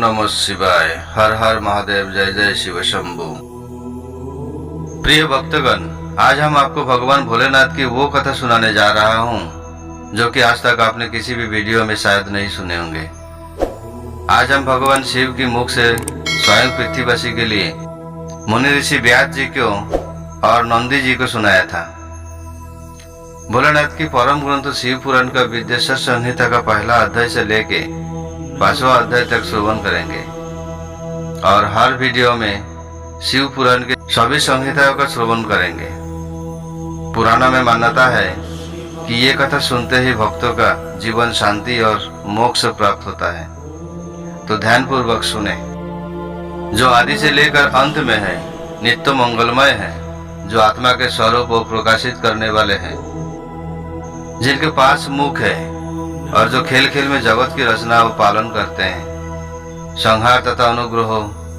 नमः शिवाय। हर हर महादेव। जय जय शिव शंभु। प्रिय भक्तगण, आज हम आपको भगवान भोलेनाथ की वो कथा सुनाने जा रहा हूँ जो कि आज तक आपने किसी भी वीडियो में शायद नहीं सुने होंगे। आज हम भगवान शिव की मुख से स्वयं पृथ्वीवासी के लिए मुनि ऋषि व्यास जी को और नंदी जी को सुनाया था। भोलेनाथ की परम ग्रंथ शिव पुराण का विद्वेश्वर संहिता का पहला अध्याय से लेके 5वां अध्याय तक श्रवण करेंगे और हर वीडियो में शिव पुराण के सभी संहिताओं का श्रवण करेंगे। पुराणों में मान्यता है कि ये कथा सुनते ही भक्तों का जीवन शांति और मोक्ष प्राप्त होता है। तो ध्यान पूर्वक सुने। जो आदि से लेकर अंत में है, नित्य मंगलमय है, जो आत्मा के स्वरूप को प्रकाशित करने वाले हैं, जिनके पास मुख है और जो खेल खेल में जगत की रचना व पालन करते हैं, संहार तथा अनुग्रह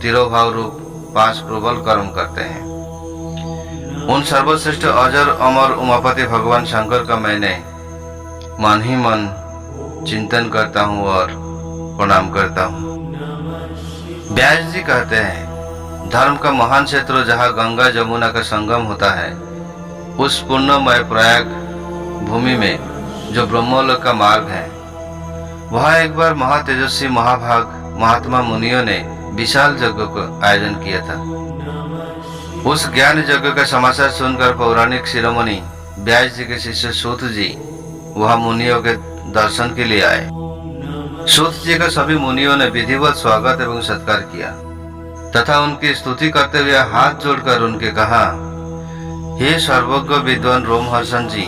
तिरोभाव रूप 5 प्रबल कर्म करते हैं। उन सर्वश्रेष्ठ अजर अमर उमापति भगवान शंकर का मैंने मन ही मन चिंतन करता हूँ और प्रणाम करता हूँ। व्यास जी कहते हैं, धर्म का महान क्षेत्र जहाँ गंगा जमुना का संगम होता है, उस पुण्यमय प्रयाग भूमि में जो ब्रह्मलोक का मार्ग है, वहाँ एक बार महातेजस्वी महाभाग महात्मा मुनियों ने विशाल यज्ञ का आयोजन किया था। उस ज्ञान यज्ञ का समाचार सुनकर पौराणिक शिरोमणि व्यास जी के शिष्य सूत जी वहाँ मुनियों के दर्शन के लिए आए। सूत जी का सभी मुनियों ने विधिवत स्वागत एवं सत्कार किया तथा उनकी स्तुति करते हुए हाथ जोड़कर उनके कहा, हे सर्वज्ञ विद्वान रोमहर्षण जी,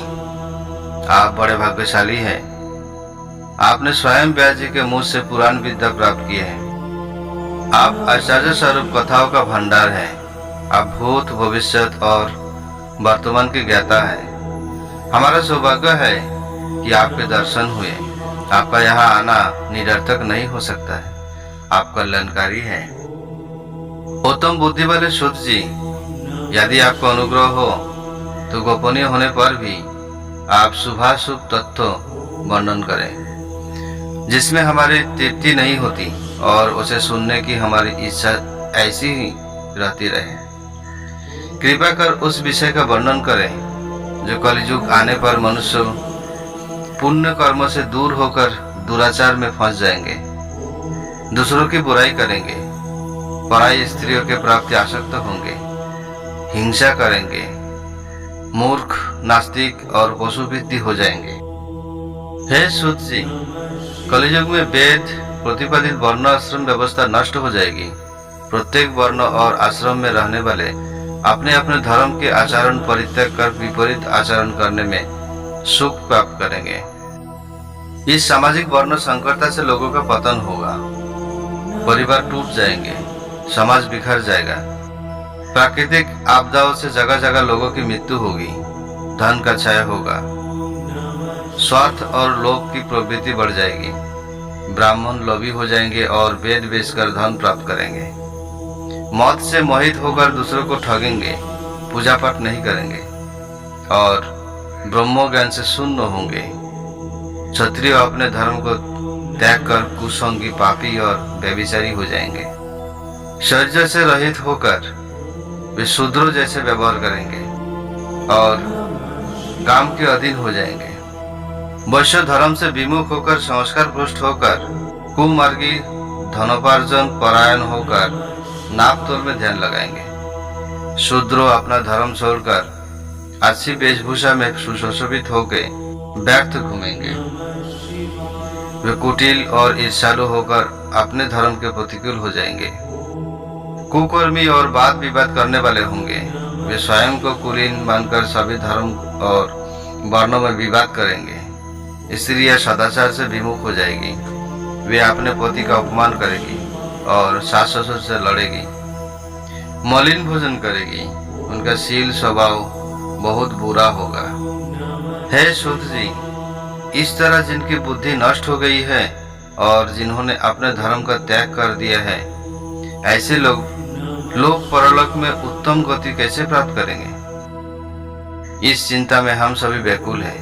आप बड़े भाग्यशाली हैं। आपने स्वयं व्यास जी के मुंह से पुराण विद्या प्राप्त की है। आप आचार्य स्वरूप कथाओं का भंडार है। आप भूत भविष्य और वर्तमान के ज्ञाता है। हमारा सौभाग्य है कि आपके दर्शन हुए। आपका यहाँ आना निरर्थक नहीं हो सकता है। आप कल्याणकारी है। उत्तम बुद्धि वाले सूत जी, यदि आपको अनुग्रह हो तो गोपनीय होने पर भी आप शुभाशुभ तत्व वर्णन करें जिसमें हमारी तृप्ति नहीं होती और उसे सुनने की हमारी इच्छा ऐसी ही रहती रहे। कृपया कर उस विषय का वर्णन करें जो कलयुग आने पर मनुष्य पुण्य कर्म से दूर होकर दुराचार में फंस जाएंगे, दूसरों की बुराई करेंगे, पराई स्त्रियों के प्रति आसक्त होंगे, हिंसा करेंगे, मूर्ख नास्तिक और पशुवृत्ति हो जाएंगे। हे सूत जी, कलियुग में वेद प्रतिपादित वर्ण आश्रम व्यवस्था नष्ट हो जाएगी। प्रत्येक वर्ण और आश्रम में रहने वाले अपने अपने धर्म के आचरण परित्याग कर विपरीत आचरण करने में सुख प्राप्त करेंगे। इस सामाजिक वर्ण संकरता से लोगों का पतन होगा, परिवार टूट जाएंगे, समाज बिखर जाएगा, प्राकृतिक आपदाओं से जगह जगह लोगों की मृत्यु होगी, धन का क्षय होगा, स्वार्थ और लोभ की प्रवृत्ति बढ़ जाएगी, ब्राह्मण लोभी हो जाएंगे और वेद बेचकर धन प्राप्त करेंगे, मौत से मोहित होकर दूसरों को ठगेंगे, पूजा पाठ नहीं करेंगे और ब्रह्म ज्ञान से शून्य होंगे। क्षत्रिय अपने धर्म को त्याग कर कुसंगी पापी और व्यभिचारी हो जाएंगे। शरीर से रहित होकर वे शूद्रों जैसे व्यवहार करेंगे और काम के अधीन हो जाएंगे। वैश्य धर्म से विमुख होकर संस्कार भ्रष्ट होकर कुमार्गी धनोपार्जन परायण होकर नाप तोल में ध्यान लगाएंगे। शूद्रों अपना धर्म छोड़कर अच्छी वेशभूषा में सुशोभित होकर व्यर्थ घूमेंगे। वे कुटिल और ईर्ष्यालु होकर अपने धर्म के प्रतिकूल हो जाएंगे। कुकर्मी और वाद विवाद करने वाले होंगे। वे स्वयं को कुलीन मानकर सभी धर्म और वर्णों में विवाद करेंगे। स्त्रियां सदाचार से विमुख हो जाएगी। वे अपने पति का अपमान करेगी और सास ससुर से लड़ेगी, मलिन भोजन करेगी। उनका शील स्वभाव बहुत बुरा होगा। हे सूत जी, इस तरह जिनकी बुद्धि नष्ट हो गई है और जिन्होंने अपने धर्म का त्याग कर दिया है, ऐसे लोग परलोक में उत्तम गति कैसे प्राप्त करेंगे? इस चिंता में हम सभी व्याकुल हैं।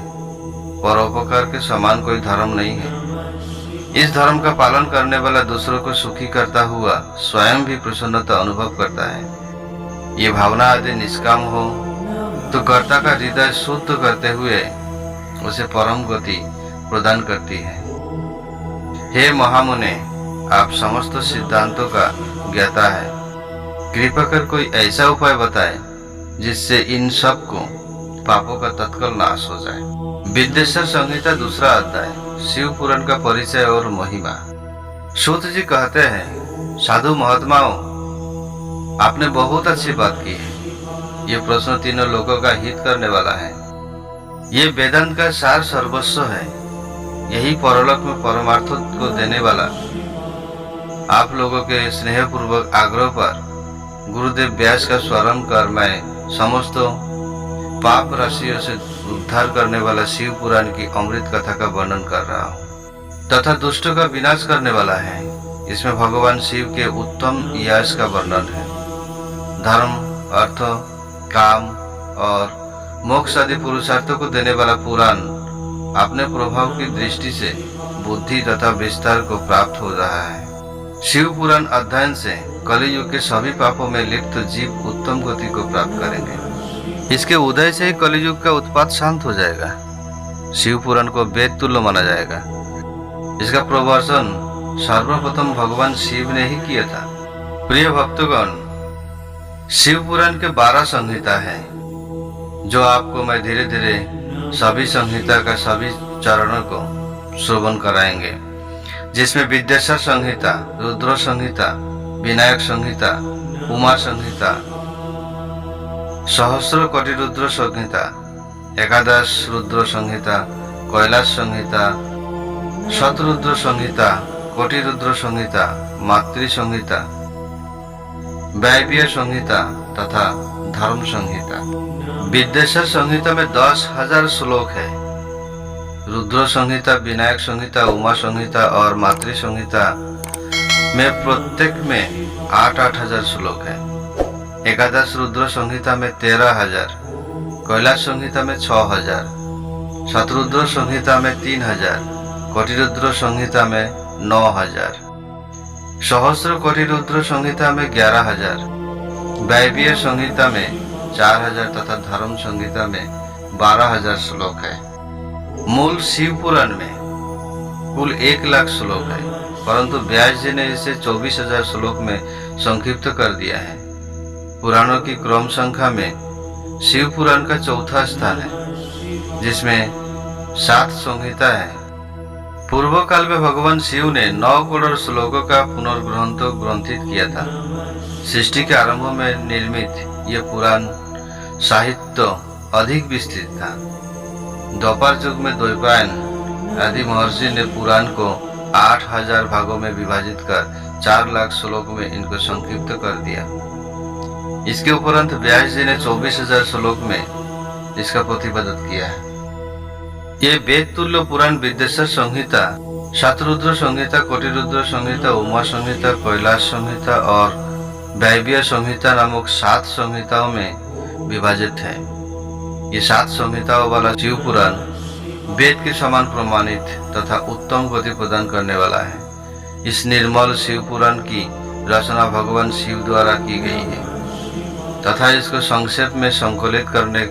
परोपकार के समान कोई धर्म नहीं है। इस धर्म का पालन करने वाला दूसरों को सुखी करता हुआ स्वयं भी प्रसन्नता अनुभव करता है। ये भावना आदि निष्काम हो तो कर्ता का हृदय शुद्ध करते हुए उसे परम गति प्रदान करती है। हे महामुने, आप समस्त सिद्धांतों का ज्ञाता है, कृपा कर कोई ऐसा उपाय बताए जिससे इन सब को पापों का तत्काल नाश हो जाए। विद्येश्वर संहिता दूसरा अध्याय, शिव पुराण का परिचय और महिमा। सूत जी कहते हैं, साधु महात्माओं, आपने बहुत अच्छी बात की है। ये प्रश्न तीनों लोगों का हित करने वाला है। ये वेदांत का सार सर्वस्व है। यही परलोक में परमार्थ को देने वाला। आप लोगों के स्नेहपूर्वक आग्रह पर गुरुदेव व्यास का स्वरम कर मैं समस्त पाप राशियों से उद्धार करने वाला शिव पुराण की अमृत कथा का वर्णन कर रहा हूँ तथा दुष्टों का विनाश करने वाला है। इसमें भगवान शिव के उत्तम यश का वर्णन है। धर्म, अर्थ, काम और मोक्ष आदि पुरुषार्थों को देने वाला पुराण अपने प्रभाव की दृष्टि से बुद्धि तथा विस्तार को प्राप्त हो रहा है। शिव पुराण अध्ययन से कलियुग के सभी पापों में लिप्त जीव उत्तम गति को प्राप्त करेंगे। इसके उदय से ही कलियुग का उत्पात शांत हो जाएगा। शिव पुराण को वेद तुल्य माना जाएगा। इसका प्रवर्तन सर्वप्रथम भगवान शिव ने ही किया था। प्रिय भक्तगण, शिव पुराण के 12 संहिता है, जो आपको मैं धीरे धीरे सभी संहिता का सभी चरणों को श्रवण कराएंगे, जिसमें विद्येश्वर संहिता, रुद्र संहिता, विनायक संहिता, उमा संहिता, सहस्र कोटि रुद्र संहिता, एकादश रुद्र संहिता, कैलाश संहिता, शतरुद्र संहिता, कोटि रुद्र संहिता, मातृ संहिता, वैभव संहिता तथा धर्म संहिता। विद्येश्वर संहिता में 10,000 श्लोक है। रुद्र संहिता, विनायक संहिता, उमा संहिता और मातृ संहिता में प्रत्येक में 8,000 श्लोक है। एकादश रुद्र संहिता में 13,000, कैलाश संहिता में 6,000, शतरुद्र संहिता में 3,000, कोटि रुद्र संहिता में 9,000, सहस्र कोटि रुद्र संहिता में 11,000, वैभव संहिता में 4,000 तथा धर्म संहिता में 12,000 श्लोक है। मूल शिव पुराण में कुल 1,00,000 श्लोक है, परंतु व्यास जी ने इसे 24,000 श्लोक में संक्षिप्त कर दिया है। पुराणों की क्रम संख्या में शिव पुराण का चौथा स्थान है, जिसमें 7 संहिता है। पूर्व काल में भगवान शिव ने 9 करोड़ श्लोकों का ग्रंथित किया था। सृष्टि के आरंभ में निर्मित यह पुराण साहित्य अधिक विस्तृत था। द्वापर युग में द्वैपायन आदि महर्षि ने पुराण को 8,000 भागों में विभाजित कर 4,00,000 श्लोक में इनको संक्षिप्त कर दिया। इसके उपरांत व्यास जी ने 24,000 श्लोक में इसका प्रतिपादन किया है। ये वेद तुल्य पुराण विद्येश्वर संहिता, शतरुद्र संहिता, कोटि रुद्र संहिता, उमा संहिता, कैलाश संहिता और वैभव संहिता नामक 7 संहिताओं में विभाजित है। ये 7 संहिताओं वाला शिव पुराण वेद के समान प्रमाणित तथा उत्तम गति प्रदान करने वाला है। इस निर्मल शिव पुराण की रचना भगवान शिव द्वारा की गई है तथा इसको संक्षेप में संकलित करने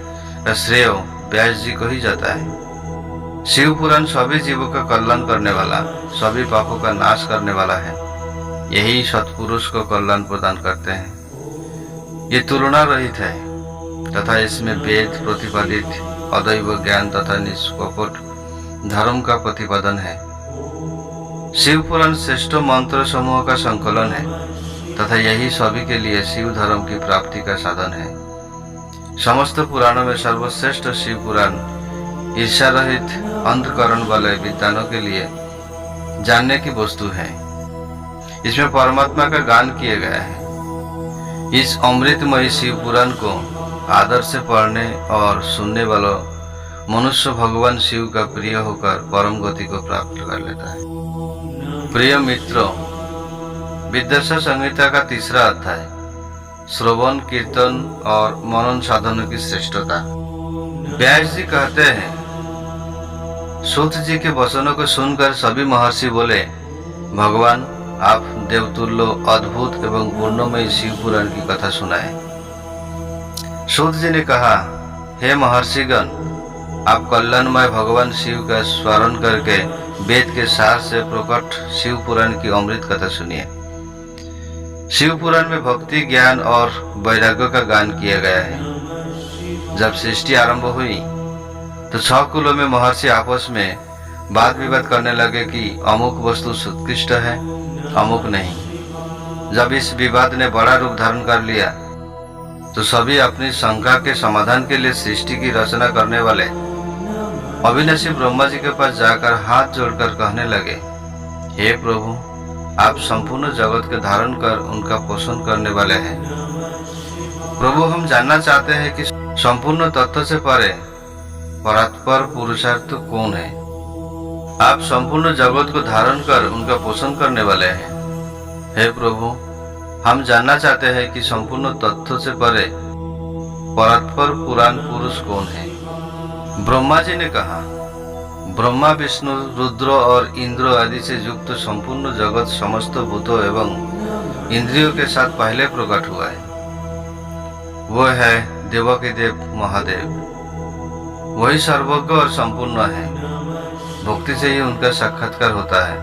का श्रेय व्यास जी को ही जाता है। शिव पुराण सभी जीवों का कल्याण करने वाला, सभी पापों का नाश करने वाला है। यही सत्पुरुष को कल्याण प्रदान करते हैं। ये तुलना रहित है तथा इसमें वेद प्रतिपादित अदैव ज्ञान तथा निष्कपट धर्म का प्रतिपादन है। शिव पुराण श्रेष्ठ मंत्र समूह का संकलन है तथा यही सभी के लिए शिव धर्म की प्राप्ति का साधन है। समस्त पुराणों में सर्वश्रेष्ठ शिव पुराण ईर्ष्या रहित अंतकरण वाले विद्वानों के लिए जानने की वस्तु है। इसमें परमात्मा का गान किया गया है। इस अमृतमयी शिव पुराण को आदर से पढ़ने और सुनने वालों मनुष्य भगवान शिव का प्रिय होकर परम गति को प्राप्त कर लेता है। प्रिय मित्रों, विद्येश्वर संहिता का 3रा अध्याय, श्रवण, कीर्तन और मनन साधनों की श्रेष्ठता। व्यास जी कहते हैं, सूत जी के वचनों को सुनकर सभी महर्षि बोले, भगवान आप देवतुल्य अद्भुत एवं पूर्णमय शिव पुराण की कथा सुनाए। सूत जी ने कहा, हे महर्षिगण, आप कल्याणमय भगवान शिव का स्मरण करके वेद के सार से प्रकट शिव पुराण की अमृत कथा सुनिए। शिव पुराण में भक्ति, ज्ञान और वैराग्य का गान किया गया है। जब सृष्टि आरंभ हुई तो 6 कुलों में महर्षि आपस में वाद विवाद करने लगे कि अमुक वस्तु उत्कृष्ट है, अमुक नहीं। जब इस विवाद ने बड़ा रूप धारण कर लिया तो सभी अपनी शंका के समाधान के लिए सृष्टि की रचना करने वाले अविनाशी ब्रह्मा जी के पास जाकर हाथ जोड़कर कहने लगे, हे प्रभु, आप संपूर्ण जगत के धारण कर उनका पोषण करने वाले हैं। प्रभु, हम जानना चाहते हैं कि संपूर्ण तत्व से परे परात्पर पुरुषार्थ कौन है। आप संपूर्ण जगत को धारण कर उनका पोषण करने वाले हैं। हे प्रभु, हम जानना चाहते हैं कि संपूर्ण तत्व से परे परात्पर पुराण पुरुष कौन है। ब्रह्मा जी ने कहा, ब्रह्मा, विष्णु, रुद्र और इंद्र आदि से युक्त संपूर्ण जगत समस्त भूतों एवं इंद्रियों के साथ पहले प्रकट हुआ है। वो है देवकीदेव महादेव। वही सर्वज्ञ और संपूर्ण है। भक्ति से ही उनका साक्षात्कार होता है,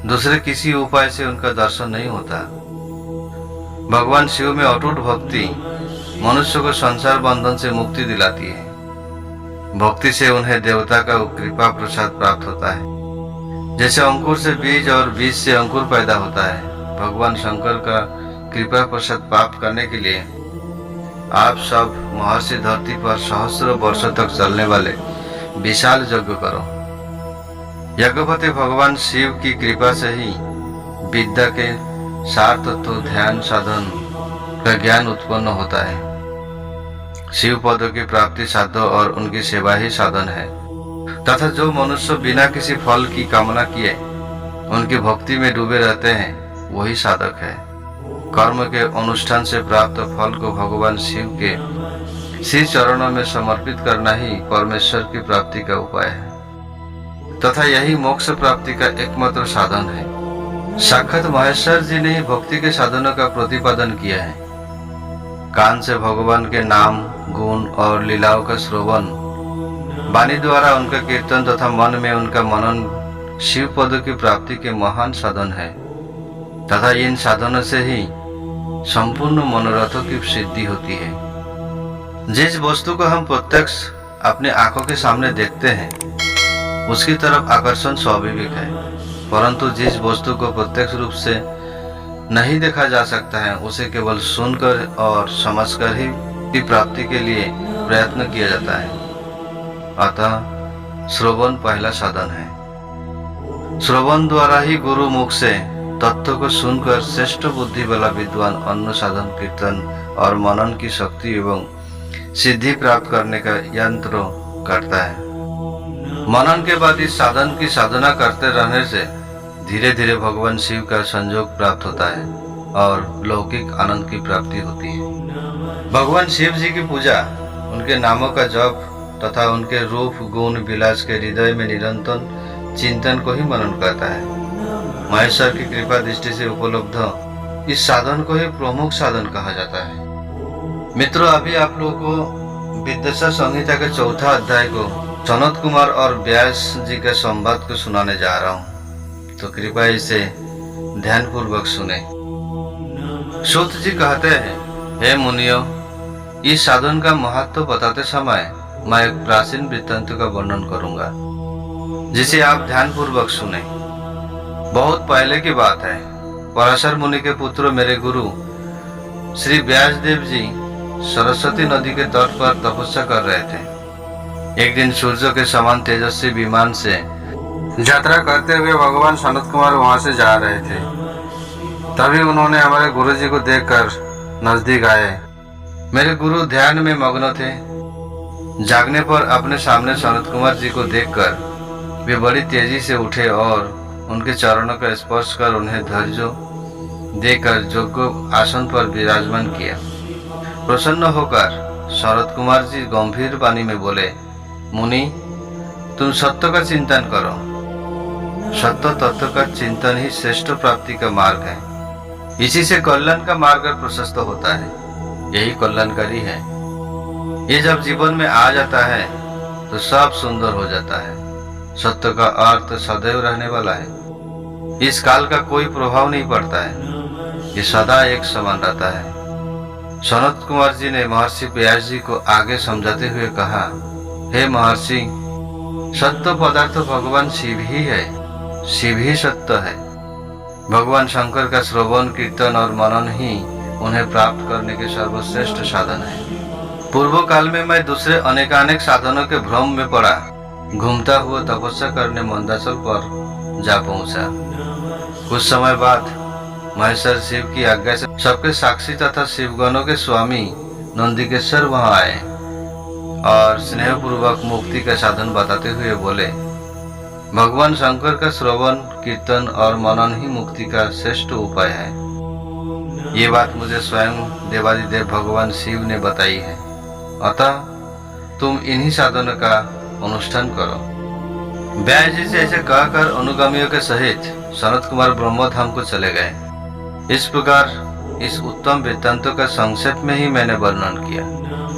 दूसरे किसी उपाय से उनका दर्शन नहीं होता। भगवान शिव में अटूट भक्ति मनुष्य को संसार बंधन से मुक्ति दिलाती है। भक्ति से उन्हें देवता का कृपा प्रसाद प्राप्त होता है। जैसे अंकुर से बीज और बीज से अंकुर पैदा होता है, भगवान शंकर का कृपा प्रसाद प्राप्त करने के लिए आप सब महर्षि धरती पर सहस्र वर्षों तक चलने वाले विशाल यज्ञ करो। यज्ञपति भगवान शिव की कृपा से ही विद्या के सार तत्व, ध्यान, साधन का ज्ञान उत्पन्न होता है। शिव पदों की प्राप्ति साधन और उनकी सेवा ही साधन है, तथा जो मनुष्य बिना किसी फल की कामना किए उनकी भक्ति में डूबे रहते हैं, वही साधक है। कर्म के अनुष्ठान से प्राप्त फल को भगवान शिव के श्री चरणों में समर्पित करना ही परमेश्वर की प्राप्ति का उपाय है, तथा यही मोक्ष प्राप्ति का एकमात्र साधन है। साक्षात महेश्वर जी ने ही भक्ति के साधनों का प्रतिपादन किया है। कान से भगवान के नाम, गुण और लीलाओं का श्रवण, वाणी द्वारा उनका कीर्तन तथा मन में उनका मनन शिव पद की प्राप्ति के महान साधन है, तथा इन साधनों से ही संपूर्ण मनोरथों की सिद्धि होती है। जिस वस्तु को हम प्रत्यक्ष अपने आंखों के सामने देखते हैं उसकी तरफ आकर्षण स्वाभाविक है, परंतु जिस वस्तु को प्रत्यक्ष रूप से नहीं देखा जा सकता है उसे केवल सुनकर और समझकर ही की प्राप्ति के लिए प्रयत्न किया जाता है। अतः श्रवण पहला साधन है। श्रवण द्वारा ही गुरु मुख से तत्व को सुनकर श्रेष्ठ बुद्धि वाला विद्वान अन्न, साधन, कीर्तन और मनन की शक्ति एवं सिद्धि प्राप्त करने का यंत्र करता है। मनन के बाद इस साधन की साधना करते रहने से धीरे धीरे भगवान शिव का संयोग प्राप्त होता है और लौकिक आनंद की प्राप्ति होती है। भगवान शिव जी की पूजा, उनके नामों का जप तथा उनके रूप, गुण, विलास के हृदय में निरंतर चिंतन को ही मनन करता है। महेश्वर की कृपा दृष्टि से उपलब्ध इस साधन को ही प्रमुख साधन कहा जाता है। मित्रों, अभी आप लोगों को विद्यासागर संहिता के 4था अध्याय को सनत कुमार और व्यास जी के संवाद को सुनाने जा रहा हूँ, तो कृपया इसे ध्यान पूर्वक सुने। सूत जी कहते हैं, हे मुनियों, इस साधन का महत्व बताते समय मैं एक प्राचीन वृत्तांत का वर्णन करूंगा, जिसे आप ध्यान पूर्वक सुने। बहुत पहले की बात है। पराशर मुनि के पुत्र मेरे गुरु श्री व्यास देव जी सरस्वती नदी के तट पर तपस्या कर रहे थे। एक दिन सूर्य के समान तेजस्वी विमान से यात्रा करते हुए भगवान सनत कुमार वहां से जा रहे थे। तभी उन्होंने हमारे गुरु जी को देखकर नजदीक आए। मेरे गुरु ध्यान में मग्न थे। जागने पर अपने सामने सनत कुमार जी को देखकर वे बड़ी तेजी से उठे और उनके चरणों का स्पर्श कर उन्हें धैर्य देकर योग्य आसन पर विराजमान किया। प्रसन्न होकर सनत कुमार जी गंभीर वाणी में बोले, मुनि, तुम सत्य का चिंतन करो। सत्य तत्व का चिंतन ही श्रेष्ठ प्राप्ति का मार्ग है। इसी से कल्याण का मार्ग प्रशस्त होता है, यही कल्याणकारी है। ये जब जीवन में आ जाता है तो सब सुंदर हो जाता है। सत्य का अर्थ सदैव रहने वाला है। इस काल का कोई प्रभाव नहीं पड़ता है, ये सदा एक समान रहता है। सनत कुमार जी ने महर्षि व्यास जी को आगे समझाते हुए कहा, हे महर्षि, सत्य पदार्थ भगवान शिव ही है, शिव ही सत्य है। भगवान शंकर का श्रवण कीर्तन और मनन ही उन्हें प्राप्त करने के सर्वश्रेष्ठ साधन है। पूर्व काल में मैं दूसरे अनेकानेक साधनों के भ्रम में पड़ा, घूमता हुआ तपस्या करने मंदाचल पर जा पहुंचा। कुछ समय बाद महेश्वर शिव की आज्ञा से सबके साक्षी तथा शिवगणों के स्वामी नंदिकेश्वर वहां आए और स्नेह पूर्वक मुक्ति का साधन बताते हुए बोले, भगवान शंकर का श्रवण कीर्तन और मनन ही मुक्ति का श्रेष्ठ उपाय है। ये बात मुझे स्वयं देवादिदेव भगवान शिव ने बताई है, अतः तुम इन्हीं साधनों का अनुष्ठान करो। व्यास जी से ऐसे कहकर अनुगामियों के सहित सनत कुमार ब्रह्मधाम को चले गए। इस प्रकार इस उत्तम वृत्तांतों का संक्षेप में ही मैंने वर्णन किया।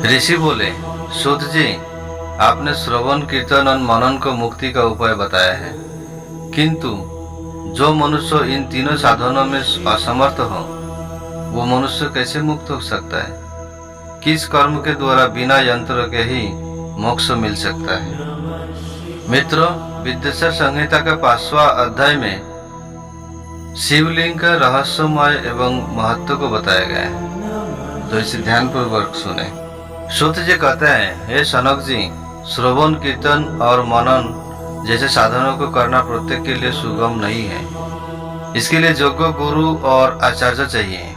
ऋषि बोले, सूत जी, आपने श्रवण कीर्तन और मनन को मुक्ति का उपाय बताया है, किंतु जो मनुष्य इन तीनों साधनों में असमर्थ हो, वो मनुष्य कैसे मुक्त हो सकता है? किस कर्म के द्वारा बिना यंत्र के ही मोक्ष मिल सकता है? मित्रों, विद्येश्वर संहिता का 5वां अध्याय में शिवलिंग का रहस्यमय एवं महत्व को बताया गया है, तो इसे ध्यान पूर्वक सुने। सूत जी कहते हैं, हे सनक जी, श्रवण कीर्तन और मनन जैसे साधनों को करना प्रत्येक के लिए सुगम नहीं है। इसके लिए योग्य गुरु और आचार्य चाहिए।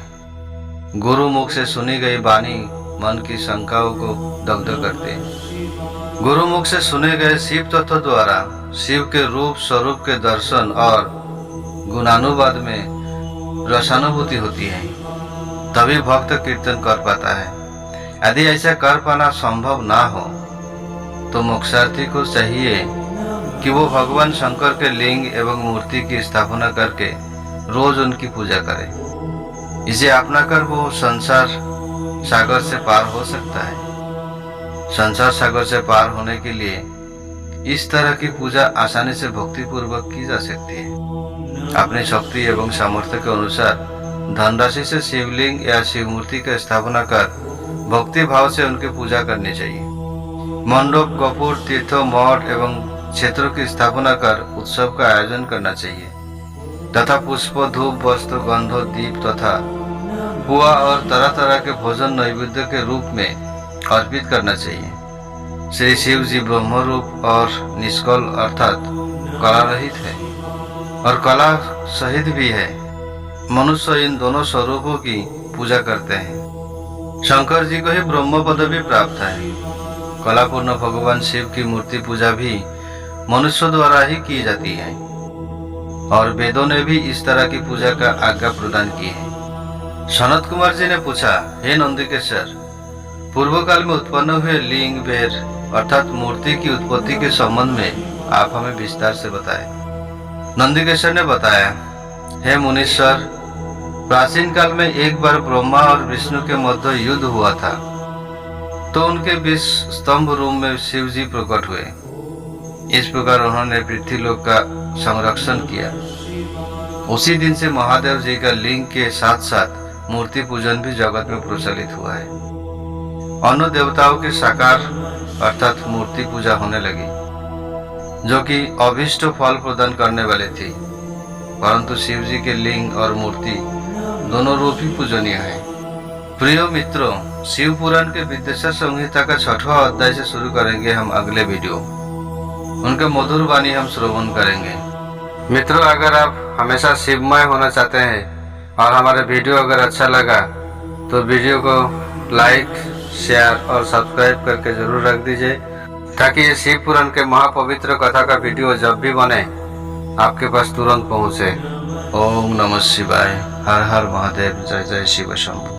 गुरु मुख से सुनी गई वाणी मन की शंकाओं को दग्ध करते। गुरु मुख से सुने गए शिव तत्व द्वारा शिव के रूप स्वरूप के दर्शन और गुणानुवाद में रसानुभूति होती है, तभी भक्त कीर्तन कर पाता है। यदि ऐसा कर पाना संभव ना हो तो मोक्षार्थी को चाहिए कि वो भगवान शंकर के लिंग एवं मूर्ति की स्थापना करके रोज उनकी पूजा करे। इसे अपनाकर वो संसार सागर से पार हो सकता है। संसार सागर से पार होने के लिए इस तरह की पूजा आसानी से भक्ति पूर्वक की जा सकती है। अपनी शक्ति एवं सामर्थ्य के अनुसार धनराशि से शिवलिंग या शिव मूर्ति की स्थापना कर भक्ति भाव से उनकी पूजा करनी चाहिए। मंडप, कपूर, तीर्थों, मठ एवं क्षेत्रों की स्थापना कर उत्सव का आयोजन करना चाहिए तथा पुष्प, धूप, वस्त्र, गंधो, दीप तथा पुआ और तरह तरह के भोजन नैवेद्य के रूप में अर्पित करना चाहिए। श्री शिव जी ब्रह्म रूप और निष्कल अर्थात कला रहित है और कला सहित भी है। मनुष्य इन दोनों स्वरूपों की पूजा करते हैं। शंकर जी को ही ब्रह्म पदवी प्राप्त है। कलापूर्ण भगवान शिव की मूर्ति पूजा भी मनुष्य द्वारा ही की जाती है और वेदों ने भी इस तरह की पूजा का आज्ञा प्रदान की है। सनत कुमार जी ने पूछा, हे नंदिकेश्वर, पूर्व काल में उत्पन्न हुए लिंग बेर अर्थात मूर्ति की उत्पत्ति के संबंध में आप हमें विस्तार से बताएं। नंदिकेश्वर ने बताया, हे मुनीश्वर, प्राचीन काल में एक बार ब्रह्मा और विष्णु के मध्य युद्ध हुआ था, तो उनके बीच स्तंभ रूप में शिव जी प्रकट हुए। इस प्रकार उन्होंने पृथ्वीलोक का संरक्षण किया। उसी दिन से महादेव जी का लिंग के साथ साथ मूर्ति पूजन भी जगत में प्रचलित हुआ है। अन्य देवताओं के साकार अर्थात मूर्ति पूजा होने लगी, जो कि अभीष्ट फल प्रदान करने वाले थी, परंतु शिव जी के लिंग और मूर्ति दोनों रूप ही पूजनीय है। प्रिय मित्रों, शिव पुराण के विद्येश्वर संहिता का 6वां अध्याय से शुरू करेंगे हम अगले वीडियो। उनके मधुर वाणी हम श्रवण करेंगे। मित्रों, अगर आप हमेशा शिवमय होना चाहते हैं और हमारे वीडियो अगर अच्छा लगा तो वीडियो को लाइक, शेयर और सब्सक्राइब करके जरूर रख दीजिए, ताकि ये शिव पुराण के महापवित्र कथा का वीडियो जब भी बने आपके पास तुरंत पहुंचे। ओम नमः शिवाय। हर हर महादेव। जय जय शिव शंभु।